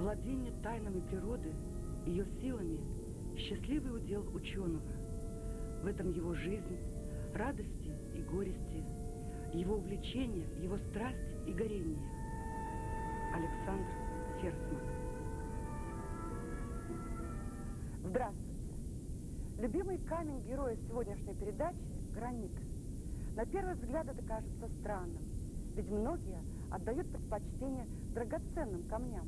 Овладение тайнами природы, ее силами – счастливый удел ученого. В этом его жизнь, радости и горести, его увлечение, его страсть и горение. Александр Ферсман. Здравствуйте. Любимый камень героя сегодняшней передачи – гранит. На первый взгляд это кажется странным, ведь многие отдают предпочтение драгоценным камням.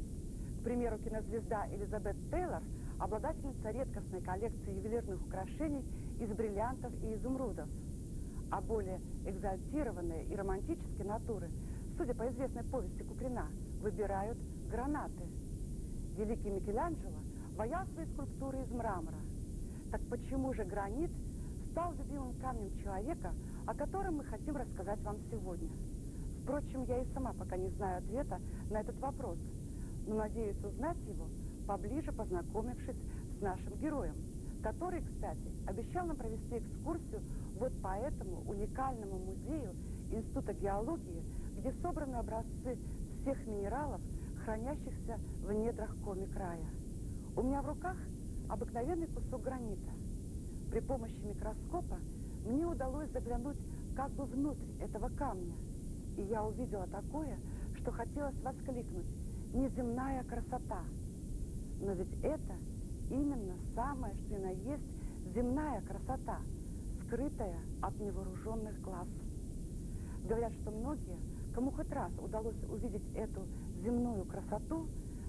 К примеру, кинозвезда Элизабет Тейлор, обладательница редкостной коллекции ювелирных украшений из бриллиантов и изумрудов. А более экзальтированные и романтические натуры, судя по известной повести Куприна, выбирают гранаты. Великий Микеланджело ваял свои скульптуры из мрамора. Так почему же гранит стал любимым камнем человека, о котором мы хотим рассказать вам сегодня? Впрочем, я и сама пока не знаю ответа на этот вопрос, но надеюсь узнать его, поближе познакомившись с нашим героем, который, кстати, обещал нам провести экскурсию вот по этому уникальному музею Института геологии, где собраны образцы всех минералов, хранящихся в недрах Коми-края. У меня в руках обыкновенный кусок гранита. При помощи микроскопа мне удалось заглянуть как бы внутрь этого камня, и я увидела такое, что хотелось воскликнуть: неземная красота. Но ведь это именно самое, что и на есть земная красота, скрытая от невооруженных глаз. Говорят, что многие, кому хоть раз удалось увидеть эту земную красоту,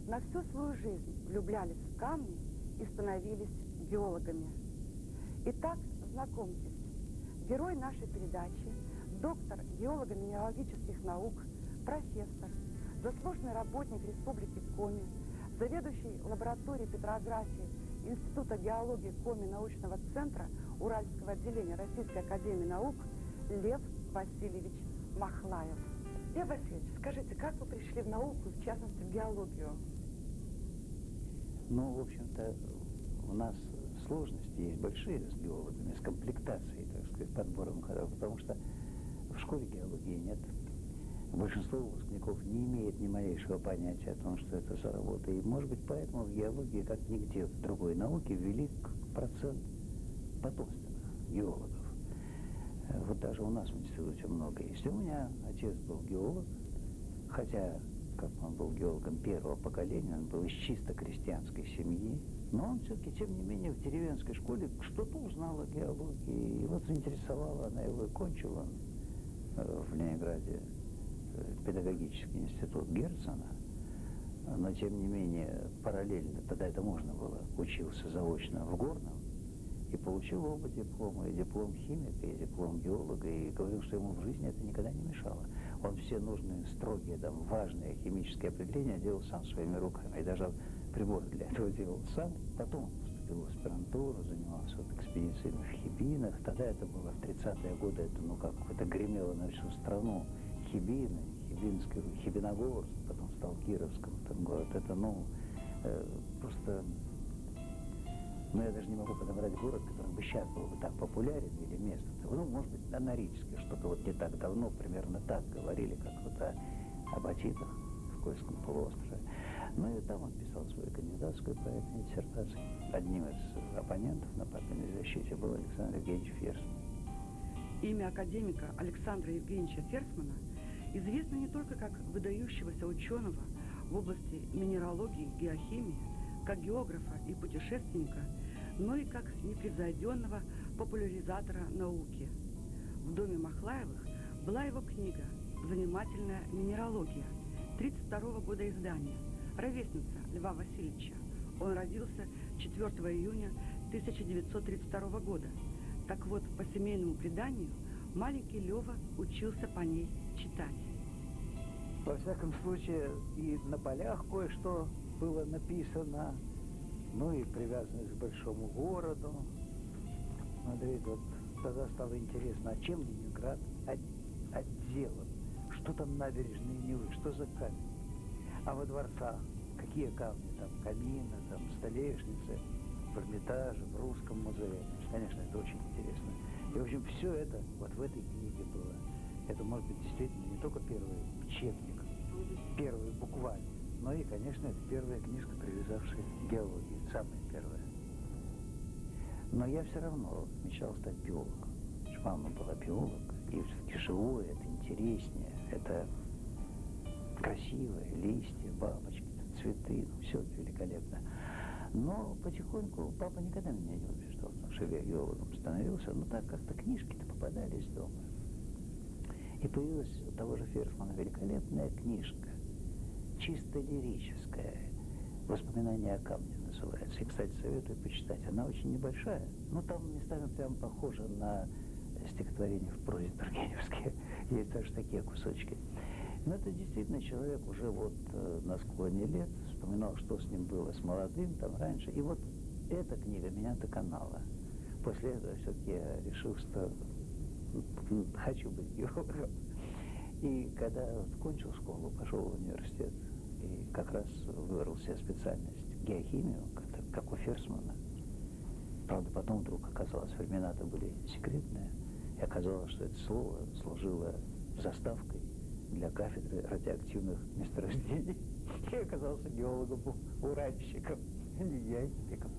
на всю свою жизнь влюблялись в камни и становились геологами. Итак, знакомьтесь, герой нашей передачи, доктор геолого-минералогических наук, профессор, заслуженный работник Республики Коми, заведующий лабораторией петрографии Института геологии Коми научного центра Уральского отделения Российской академии наук Лев Васильевич Махлаев. Лев Васильевич, скажите, как вы пришли в науку, в частности в геологию? Ну, в общем-то, у нас сложности есть большие с геологами, с комплектацией, так сказать, подбором кадров, потому что в школе геологии нет. Большинство выпускников не имеет ни малейшего понятия о том, что это за работа. И, может быть, поэтому в геологии, как нигде в другой науке, велик процент потомственных геологов. Вот даже у нас в институте много есть. У меня отец был геолог, хотя, как он был геологом первого поколения, он был из чисто крестьянской семьи, но он все-таки, тем не менее, в деревенской школе что-то узнал о геологии. Его заинтересовала, она его и кончила в Ленинграде, педагогический институт Герцена, но, тем не менее, параллельно, тогда это можно было, учился заочно в Горном, и получил оба диплома, и диплом химика, и диплом геолога, и говорил, что ему в жизни это никогда не мешало. Он все нужные, строгие, там, важные химические определения делал сам своими руками, и даже приборы для этого делал сам. Потом поступил в аспирантуру, занимался вот экспедициями в Хибинах. Тогда это было в 30-е годы, это, ну как, это гремело на всю страну. Хибины, Хибинский, Хибиногорск, потом стал Кировском, там город. Это, ну, просто... Но я даже не могу подобрать город, который бы сейчас был бы так популярен, или место. Ну, может быть, на Норильске что-то вот не так давно, примерно так говорили, как вот о Батитах в Кольском полуострове. Ну и там он писал свою кандидатскую проектную диссертацию. Одним из оппонентов на папиной защите был Александр Евгеньевич Ферсман. Имя академика Александра Евгеньевича Ферсмана известно не только как выдающегося ученого в области минералогии, геохимии, как географа и путешественника, но и как непревзойденного популяризатора науки. В доме Махлаевых была его книга «Занимательная минералогия» 1932 года издания, ровесница Льва Васильевича. Он родился 4 июня 1932 года. Так вот, по семейному преданию, маленький Лева учился по ней читать. Во всяком случае, и на полях кое-что было написано, ну и привязанность к большому городу. Смотри, вот тогда стало интересно, а чем Ленинград отделан? Что там набережные Невы, что за камень? А во дворцах какие камни? Там камины, там столешницы, в Эрмитаже, в Русском музее. Конечно, это очень интересно. И, в общем, все это вот в этой книге было. Это, может быть, действительно не только первый учебник, первый букварь, Ну и, конечно, это первая книжка, привязавшая к геологии, самая первая. Но я все равно мечтал стать биологом. Мама была биолог, и все-таки живое, это интереснее, это красивое, листья, бабочки, цветы, ну, все это великолепно. Но потихоньку папа никогда меня не убеждал, что я геологом становился, но так как-то книжки-то попадались дома. И появилась у того же Ферсмана великолепная книжка, чисто лирическая, «Воспоминания о камне» называется. И, кстати, советую почитать. Она очень небольшая, но там местами прям похожа на стихотворения в прозе тургеневские. Есть даже такие кусочки. Но это действительно человек уже вот на склоне лет вспоминал, что с ним было с молодым там раньше. И вот эта книга меня доконала. После этого все-таки я решил, что хочу быть геологом. И когда вот кончил школу, пошел в университет, и как раз выбрал себе специальность геохимию, как у Ферсмана. Правда, потом вдруг оказалось, времена-то были секретные, и оказалось, что это слово служило заставкой для кафедры радиоактивных месторождений. И оказался геологом-уранщиком, не геохимиком.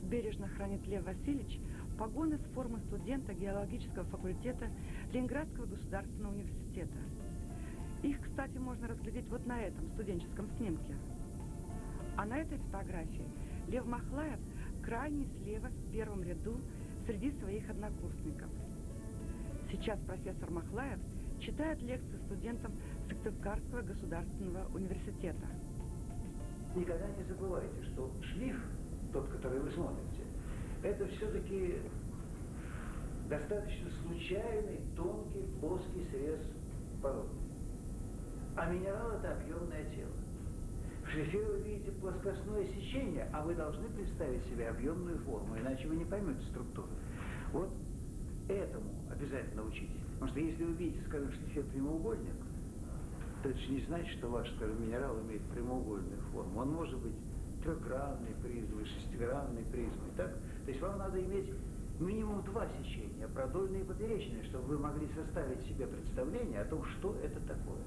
Бережно хранит Лев Васильевич погоны с формы студента геологического факультета Ленинградского государственного университета. Их, кстати, можно разглядеть вот на этом студенческом снимке. А на этой фотографии Лев Махлаев крайне слева в первом ряду среди своих однокурсников. Сейчас профессор Махлаев читает лекции студентам Сыктывкарского государственного университета. Никогда не забывайте, что шлиф, тот, который вы смотрите, это все-таки достаточно случайный, тонкий, плоский срез породы. А минерал – это объемное тело. В шлифе вы видите плоскостное сечение, а вы должны представить себе объемную форму, иначе вы не поймете структуру. Вот этому обязательно учитесь. Потому что если вы видите, скажем, в шлифе прямоугольник, то это же не значит, что ваш, скажем, минерал имеет прямоугольную форму. Он может быть трехгранной призмой, шестигранной призмой. Так? То есть вам надо иметь минимум два сечения, продольное и поперечное, чтобы вы могли составить себе представление о том, что это такое.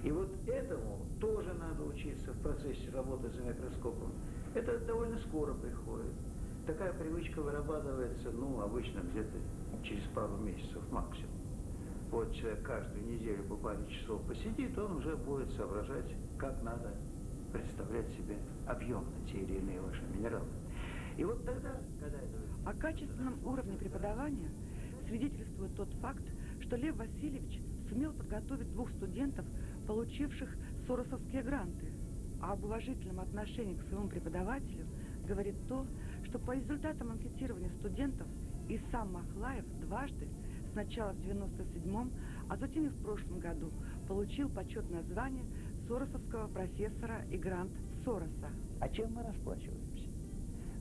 И вот этому тоже надо учиться в процессе работы за микроскопом. Это довольно скоро приходит. Такая привычка вырабатывается, ну, обычно где-то через пару месяцев максимум. Вот человек каждую неделю по паре часов посидит, он уже будет соображать, как надо представлять себе объемно те или иные ваши минералы. И вот тогда, когда это... О качественном уровне преподавания свидетельствует тот факт, что Лев Васильевич сумел подготовить двух студентов, получивших соросовские гранты. А об уважительном отношении к своему преподавателю говорит то, что по результатам анкетирования студентов и сам Махлаев дважды, сначала в 97-м, а затем и в прошлом году, получил почетное звание соросовского профессора и грант Сороса. А чем мы расплачиваемся?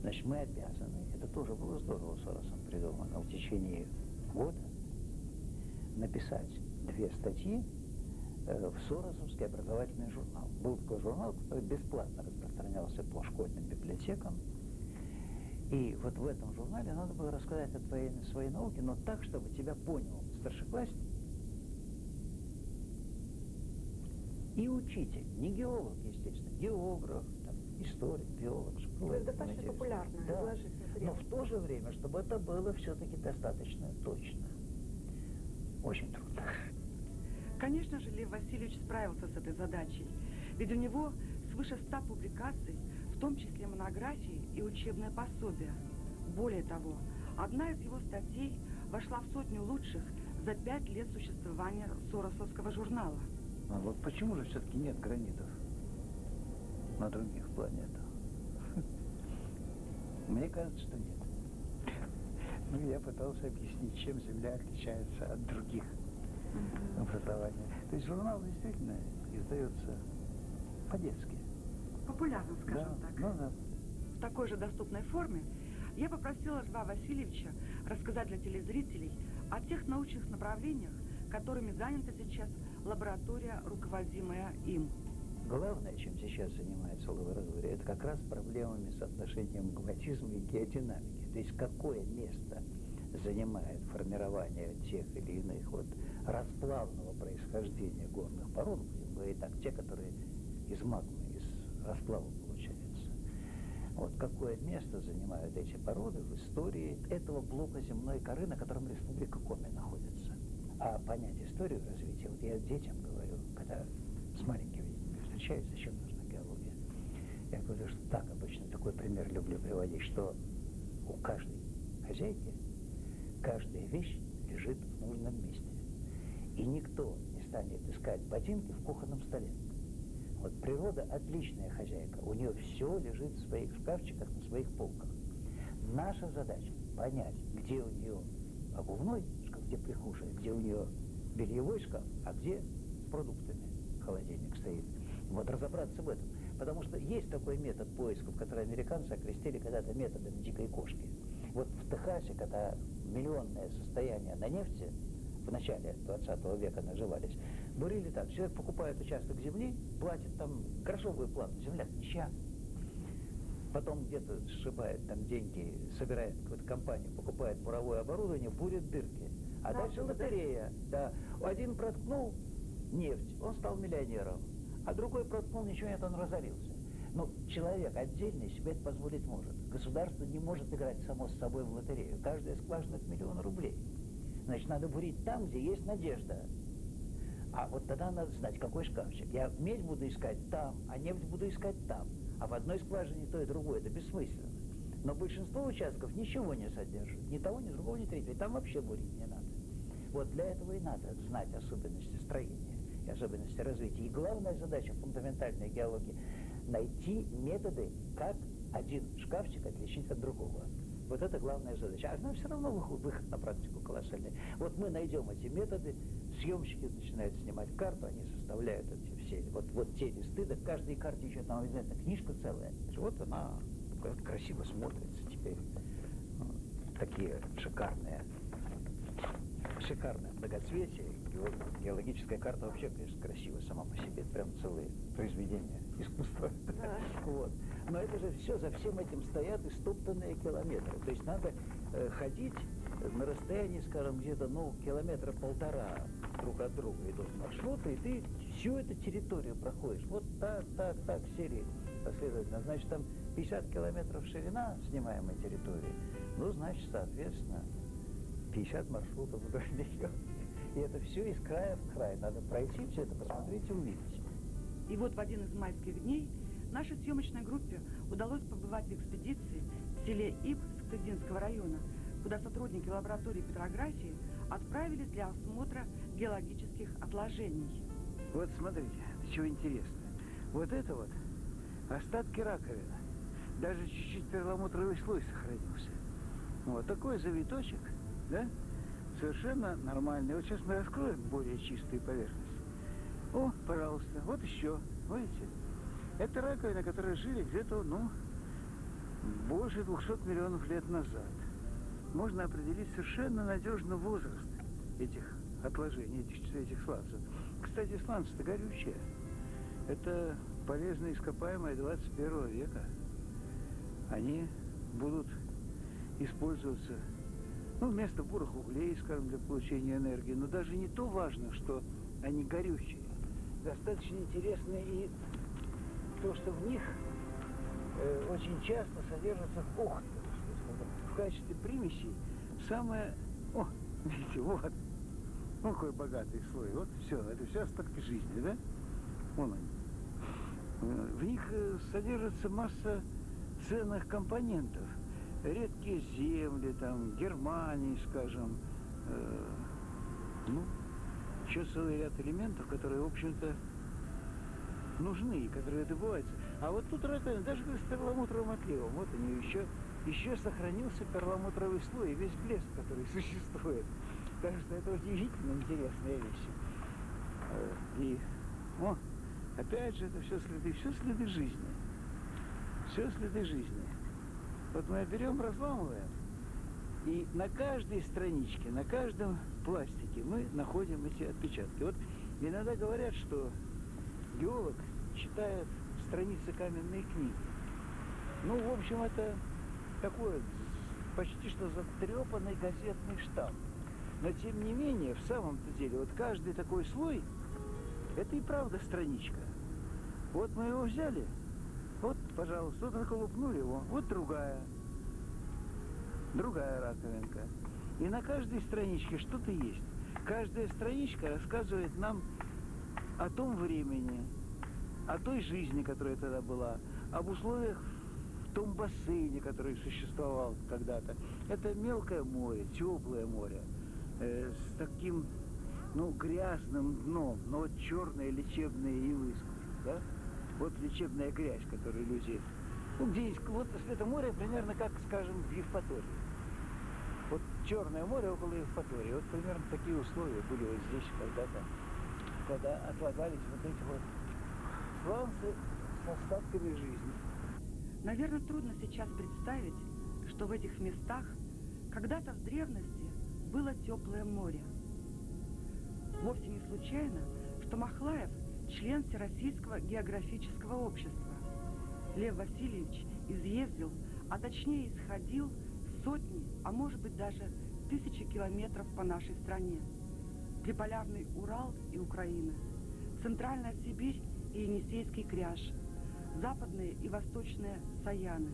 Значит, мы обязаны, это тоже было здорово Соросом придумано, в течение года написать 2 статьи в Соросовский образовательный журнал. Был такой журнал, который бесплатно распространялся по школьным библиотекам. И вот в этом журнале надо было рассказать о своей науке, но так, чтобы тебя понял старшеклассник и учитель. Не геолог, естественно, географ, там, историк, биолог. То есть достаточно популярно, да. изложить материал. Но в то же время, чтобы это было все-таки достаточно точно. Очень трудно. Конечно же, Лев Васильевич справился с этой задачей, ведь у него свыше 100 публикаций, в том числе монографии и учебные пособия. Более того, одна из его статей вошла в 100 лучших за 5 лет существования Соросовского журнала. А вот почему же все-таки нет гранитов на других планетах? Мне кажется, что нет. Ну, я пытался объяснить, чем Земля отличается от других образований. То есть журнал действительно издается по-детски. Популярно, скажем Да, так. ну да. В такой же доступной форме я попросила Льва Васильевича рассказать для телезрителей о тех научных направлениях, которыми занята сейчас лаборатория, руководимая им. Главное, чем сейчас занимается лаборатория, это как раз проблемами соотношения магматизма и геодинамики. То есть какое место занимает формирование тех или иных вот расплавного происхождения горных пород, будем говорить так, те, которые из магмы, из расплава получается. Вот какое место занимают эти породы в истории этого блока земной коры, на котором Республика Коми находится. А понять историю развития, вот я детям говорю, когда с маленькими встречаюсь, зачем нужна геология? Я говорю, что так обычно такой пример люблю приводить, что у каждой хозяйки каждая вещь лежит в нужном месте. И никто не станет искать ботинки в кухонном столе. Вот природа отличная хозяйка. У нее все лежит в своих шкафчиках, на своих полках. Наша задача понять, где у нее обувной шкаф, где прихожая, где у нее бельевой шкаф, а где с продуктами холодильник стоит. Вот разобраться в этом. Потому что есть такой метод поисков, который американцы окрестили когда-то методом дикой кошки. Вот в Техасе, когда миллионное состояние на нефти в начале 20 века наживались, бурили так: человек покупает участок земли, платит там грошовую плату, земля ничья. Потом где-то сшибает там деньги, собирает какую-то компанию, покупает буровое оборудование, бурит дырки. А дальше лотерея. Да. Один проткнул нефть, он стал миллионером. А другой проткнул, ничего нет, он разорился. Но человек отдельный себе это позволить может. Государство не может играть само с собой в лотерею. Каждая скважина — это миллион рублей. Значит, надо бурить там, где есть надежда. А вот тогда надо знать, какой шкафчик. Я медь буду искать там, а нефть буду искать там. А в одной скважине то и другое. Это бессмысленно. Но большинство участков ничего не содержит. Ни того, ни другого, ни третьего. И там вообще бурить не надо. Вот для этого и надо знать особенности строения и особенности развития. И главная задача фундаментальной геологии — найти методы, как один шкафчик отличить от другого. Вот это главная задача. А нам все равно выход на практику колоссальный. Вот мы найдем эти методы, съемщики начинают снимать карту, они составляют эти все, вот те листы, да к каждой карте еще там обязательно книжка целая. Вот она красиво смотрится теперь. Такие шикарное многоцветие. Геологическая карта вообще, конечно, красивая сама по себе. Это прям целые произведения искусства. Да. Вот. Но это же все, за всем этим стоят истоптанные километры. То есть надо ходить на расстоянии, скажем, где-то, километра 1,5 друг от друга идут маршруты, и ты всю эту территорию проходишь. Вот так, серии последовательно. Значит, там 50 километров ширина снимаемой территории. Значит, соответственно, 50 маршрутов вдоль нее. И это все из края в край. Надо пройти все это, посмотреть и увидеть. И вот в один из майских дней нашей съемочной группе удалось побывать в экспедиции в селе Иб Сктыдинского района, куда сотрудники лаборатории петрографии отправились для осмотра геологических отложений. Вот смотрите, чего интересно. Вот это вот остатки раковин. Даже чуть-чуть перламутровый слой сохранился. Вот такой завиточек, да? Совершенно нормальный. Вот сейчас мы раскроем более чистую поверхность. О, пожалуйста, вот еще, видите? Это раковины, которые жили где-то, больше 200 миллионов лет назад. Можно определить совершенно надежно возраст этих отложений, этих сланцев. Кстати, сланцы-то горючие. Это полезные ископаемые 21 века. Они будут использоваться, вместо бурых углей, скажем, для получения энергии. Но даже не то важно, что они горючие. Достаточно интересно и то, что в них очень часто содержится в качестве примесей самое... Видите, вот. Какой богатый слой. Вот все, это все остатки жизни, да? Вон они. В них содержится масса ценных компонентов. Редкие земли, там, Германии, скажем. Еще целый ряд элементов, которые, в общем-то, нужны, и которые добываются. А вот тут раковина, даже с перламутровым отливом. Вот они еще сохранился перламутровый слой и весь блеск, который существует. Так что это удивительно интересная вещь. И, опять же, это все следы жизни. Все следы жизни. Вот мы берем, разламываем, и на каждой страничке, на каждом пластике мы находим эти отпечатки. Вот иногда говорят, что геолог читает страницы каменной книги. В общем, это такой почти что затрепанный газетный штамп. Но, тем не менее, в самом-то деле, вот каждый такой слой, это и правда страничка. Вот мы его взяли, Вот, пожалуйста, вот наколупнули его, вот другая раковинка. И на каждой страничке что-то есть. Каждая страничка рассказывает нам о том времени, о той жизни, которая тогда была, об условиях в том бассейне, который существовал когда-то. Это мелкое море, теплое море, с таким, грязным дном, но вот черные лечебные ивы, да? Вот лечебная грязь, которую люди... где есть... Вот это море примерно как, скажем, в Евпатории. Вот Черное море около Евпатории. Вот примерно такие условия были вот здесь когда-то, когда отлагались вот эти вот сланцы с остатками жизни. Наверное, трудно сейчас представить, что в этих местах когда-то в древности было теплое море. Вовсе не случайно, что Махлаев – член Всероссийского географического общества. Лев Васильевич изъездил, а точнее исходил сотни, а может быть даже тысячи километров по нашей стране. Приполярный Урал и Украина, Центральная Сибирь и Енисейский кряж, западные и восточные Саяны,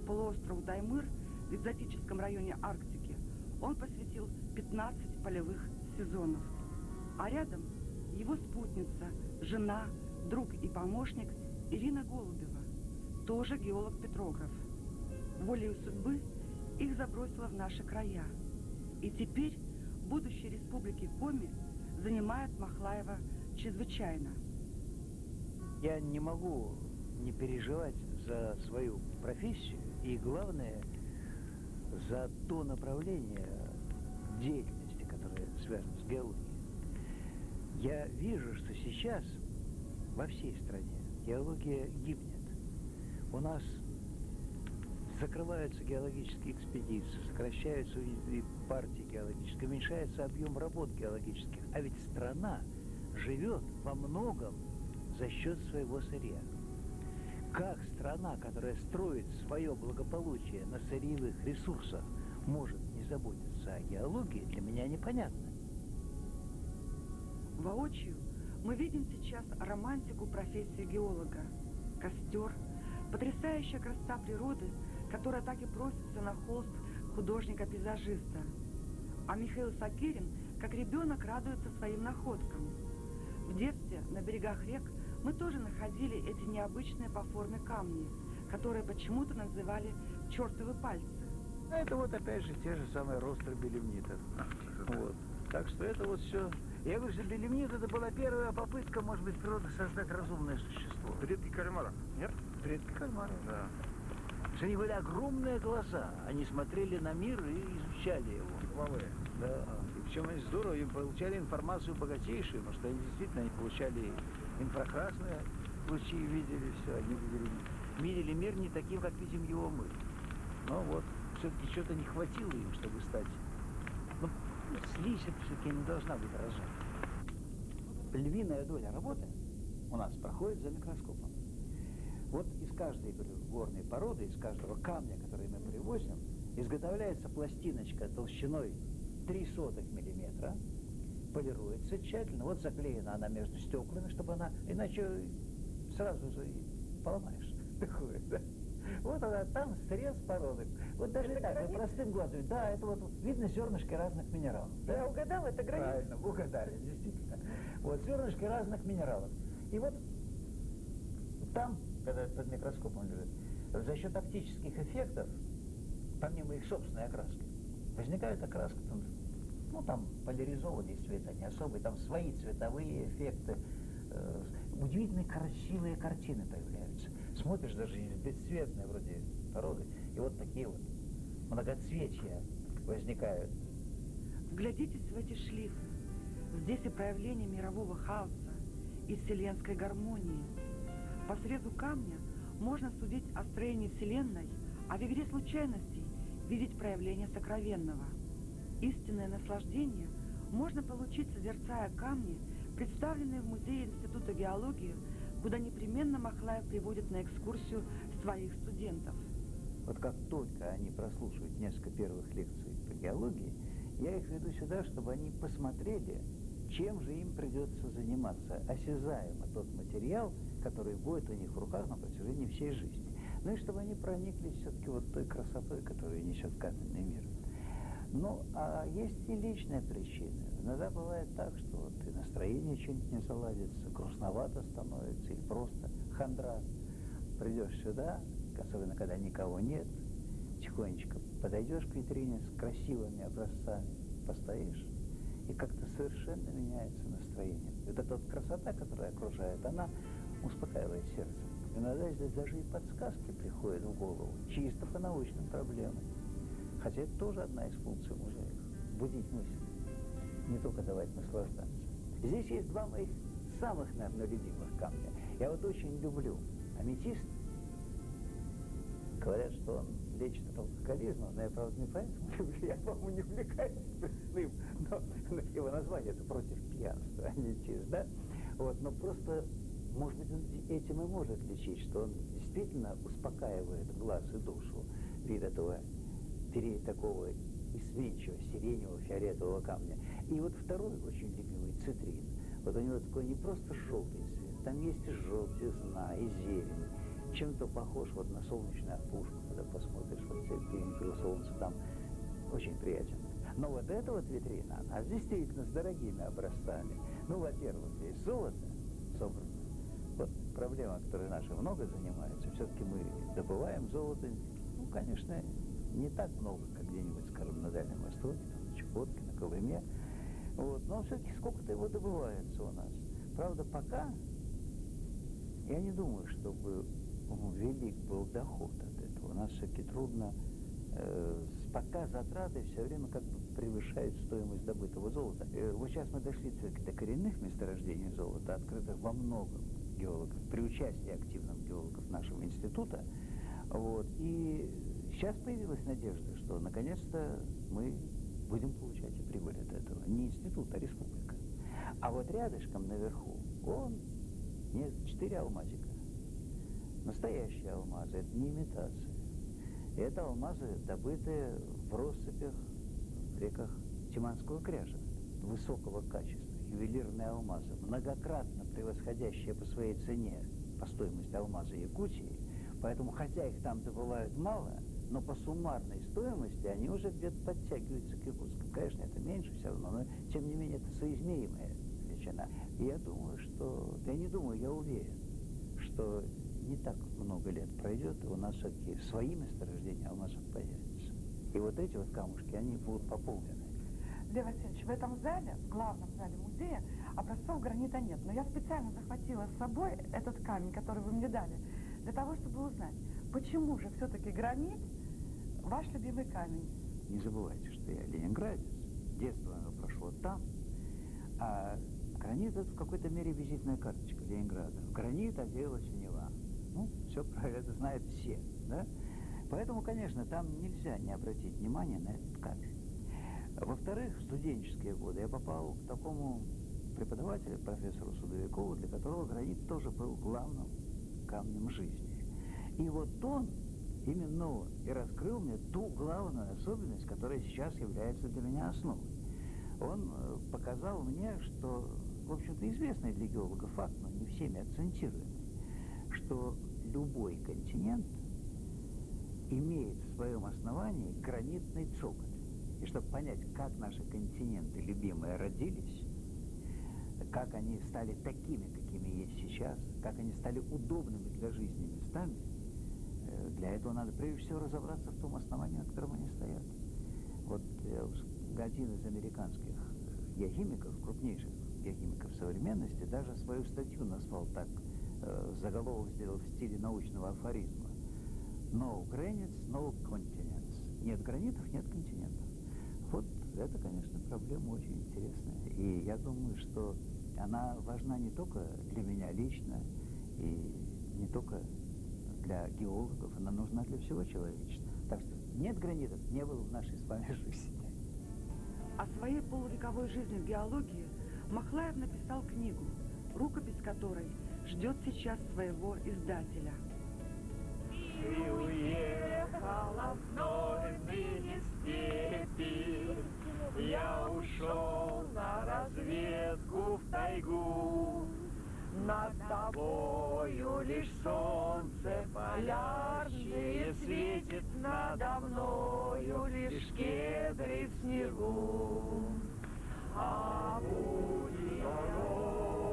полуостров Даймыр в экзотическом районе Арктики он посвятил 15 полевых сезонов. А рядом его спутница, жена, друг и помощник Ирина Голубева, тоже геолог-петрограф. Волею судьбы их забросило в наши края. И теперь будущее республики Коми занимает Махлаева чрезвычайно. Я не могу не переживать за свою профессию и, главное, за то направление деятельности, которое связано с геологией. Я вижу, что сейчас во всей стране геология гибнет. У нас закрываются геологические экспедиции, сокращаются и партии геологические, уменьшается объем работ геологических. А ведь страна живет во многом за счет своего сырья. Как страна, которая строит свое благополучие на сырьевых ресурсах, может не заботиться о геологии, для меня непонятно. Воочию мы видим сейчас романтику профессии геолога. Костер, потрясающая красота природы, которая так и просится на холст художника-пейзажиста. А Михаил Сакерин, как ребенок, радуется своим находкам. В детстве на берегах рек мы тоже находили эти необычные по форме камни, которые почему-то называли чертовы пальцы. А это вот опять же те же самые ростры белемнитов. Вот. Так что это вот все. Я говорю, что белемнит это была первая попытка, может быть, природы создать разумное существо. Предки кальмара, нет? Предки кальмара. Да. Что они были огромные глаза, они смотрели на мир и изучали его. Стволы. Да. И причем они здорово, им получали информацию богатейшую, потому что они действительно получали инфракрасные лучи, видели все, они видели мир не таким, как видим его мы. Но вот все-таки что-то не хватило им, чтобы стать. Слизь все-таки не должна быть разжата. Львиная доля работы у нас проходит за микроскопом. Вот из каждой, говорю, горной породы, из каждого камня, который мы привозим, изготовляется пластиночка толщиной 0,03 миллиметра, полируется тщательно, вот заклеена она между стеклами, чтобы она, иначе сразу же поломаешь. Такое, да? Вот она там срез породы. Вот даже Это так, гранит? вот простым глазом. Да, это вот видно зернышки разных минералов. Да? Я угадала, это гранит? Правильно, угадали, действительно. Вот зернышки разных минералов. И вот там, когда под микроскопом лежит, за счет оптических эффектов, помимо их собственной окраски, возникает окраска, там поляризованные цвета, не особые, там свои цветовые эффекты, удивительно красивые картины появляются. Смотришь даже из бесцветной вроде породы, и вот такие вот многоцветия возникают. Вглядитесь в эти шлифы. Здесь и проявление мирового хаоса, и вселенской гармонии. По срезу камня можно судить о строении Вселенной, а в игре случайностей видеть проявление сокровенного. Истинное наслаждение можно получить, созерцая камни, представленные в музее Института геологии, куда непременно Махлаев приводит на экскурсию своих студентов. Вот как только они прослушают несколько первых лекций по геологии, я их веду сюда, чтобы они посмотрели, чем же им придется заниматься, осязаемо тот материал, который будет у них в руках на протяжении всей жизни. Ну и чтобы они прониклись все-таки вот той красотой, которую несет каменный мир. Ну, а есть и личная причина. Иногда бывает так, что вот и настроение что-нибудь не заладится, грустновато становится, или просто хандра. Придешь сюда, особенно когда никого нет, тихонечко подойдешь к витрине с красивыми образцами, постоишь, и как-то совершенно меняется настроение. Вот эта вот красота, которая окружает, она успокаивает сердце. Иногда здесь даже и подсказки приходят в голову, чисто по научным проблемам. Хотя это тоже одна из функций музеев – будить мысли, не только давать наслаждаться. Здесь есть два моих самых, наверное, любимых камня. Я вот очень люблю аметист. Говорят, что он лечит от алкоголизма, но я, правда, не поэтому люблю. Я, по-моему, не увлекаюсь спиртным, но его название – это против пьянства, аметист, да? Вот, но просто, может быть, он этим и может лечить, что он действительно успокаивает глаз и душу вид этого такого изменчивого сиреневого фиолетового камня. И вот второй очень любимый цитрин. Вот у него такой не просто желтый цвет, там есть и желтизна, и зелень. Чем-то похож вот на солнечную опушку, когда посмотришь, вот перекрыл солнце, там очень приятен. Но вот эта вот витрина, она действительно с дорогими образцами. Ну, во-первых, здесь золото собрано. Вот проблема, которой наши много занимаются, все-таки мы добываем золото, ну, конечно, не так много, как где-нибудь, скажем, на Дальнем Востоке, там, на Чукотке, на Колыме. Вот. Но все-таки сколько-то его добывается у нас. Правда, пока я не думаю, чтобы велик был доход от этого. У нас все-таки трудно, пока затраты все время как бы превышают стоимость добытого золота. Вот сейчас мы дошли до коренных месторождений золота, открытых во многом геологов, при участии активных геологов нашего института. Вот. И сейчас появилась надежда, что наконец-то мы будем получать и прибыль от этого. Не институт, а республика. А вот рядышком наверху, нет, 4 алмазика. Настоящие алмазы, это не имитация. Это алмазы, добытые в россыпях в реках Тиманского кряжа, высокого качества, ювелирные алмазы, многократно превосходящие по своей цене, по стоимости алмаза Якутии. Поэтому, хотя их там добывают мало, но по суммарной стоимости они уже где-то подтягиваются к якутскому. Конечно, это меньше все равно, но тем не менее это соизмеримая величина. И я думаю, я уверен, что не так много лет пройдет, и у нас все-таки свои месторождения алмазов появятся. И вот эти вот камушки, они будут пополнены. Лев Васильевич, в этом зале, в главном зале музея, образцов гранита нет. Но я специально захватила с собой этот камень, который вы мне дали, для того, чтобы узнать, почему же все-таки гранит ваш любимый камень. Не забывайте, что я ленинградец, детство оно прошло там, а гранит — это в какой-то мере визитная карточка Ленинграда. В гранит оделась Нева. Ну, все про это знают все, да? Поэтому, конечно, там нельзя не обратить внимания на этот камень. Во-вторых, в студенческие годы я попал к такому преподавателю, профессору Судовикову, для которого гранит тоже был главным камнем жизни. И вот именно он и раскрыл мне ту главную особенность, которая сейчас является для меня основой. Он показал мне, что, в общем-то, известный для геологов факт, но не всеми акцентируемый, что любой континент имеет в своем основании гранитный цоколь. И чтобы понять, как наши континенты любимые родились, как они стали такими, какими есть сейчас, как они стали удобными для жизни местами, для этого надо прежде всего разобраться в том основании, на котором они стоят. Вот один из американских геохимиков, крупнейших геохимиков современности, даже свою статью назвал так, заголовок сделал в стиле научного афоризма. No granites, no continents. Нет гранитов, нет континентов. Вот это, конечно, проблема очень интересная. И я думаю, что она важна не только для меня лично, и не только для геологов, она нужна для всего человечества. Так что нет гранитов, не было в нашей с вами жизни. О своей полувековой жизни в геологии Махлаев написал книгу, рукопись которой ждет сейчас своего издателя. И уехала вновь ныне степи, я ушел на разведку в тайгу, Над тобою лишь солнце полярное светит, надо мною лишь кедры в снегу. А будет дорога